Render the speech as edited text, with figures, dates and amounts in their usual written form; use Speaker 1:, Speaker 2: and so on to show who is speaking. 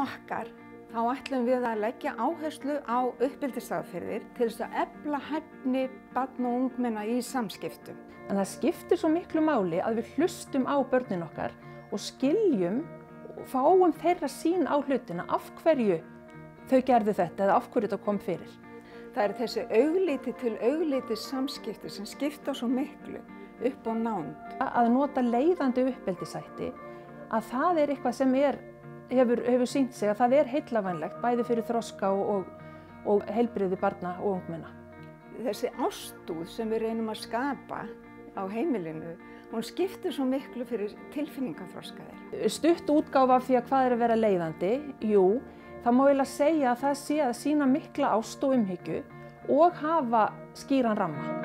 Speaker 1: okkar þá ætlum við að leggja áherslu á uppeldisaðferðir til þess að efla hæfni barna og ungmenna í samskiptum.
Speaker 2: En það skiptir svo miklu máli að við hlustum á börnin okkar og skiljum og fáum þeirra sýn á hlutina, af hverju þau gerðu þetta eða af hverju þetta kom fyrir.
Speaker 1: Það eru þessi augliti til augliti samskipti sem skipta svo miklu upp á nánd.
Speaker 2: Að nota leiðandi uppeldishætti, að það er eitthvað sem hefur sýnt sig að það er heillavænlegt bæði fyrir þroska og heilbrigði barna og ungmenna.
Speaker 1: Þessi ástúð sem við reynum að skapa á heimilinu, hún skiptir svo miklu fyrir tilfinningaþroska þeirra.
Speaker 2: Stutt útgáfa af því að hvað er að vera leiðandi, jú, það má eiginlega segja að það sé að sýna mikla ást og umhyggju og hafa skýran ramma.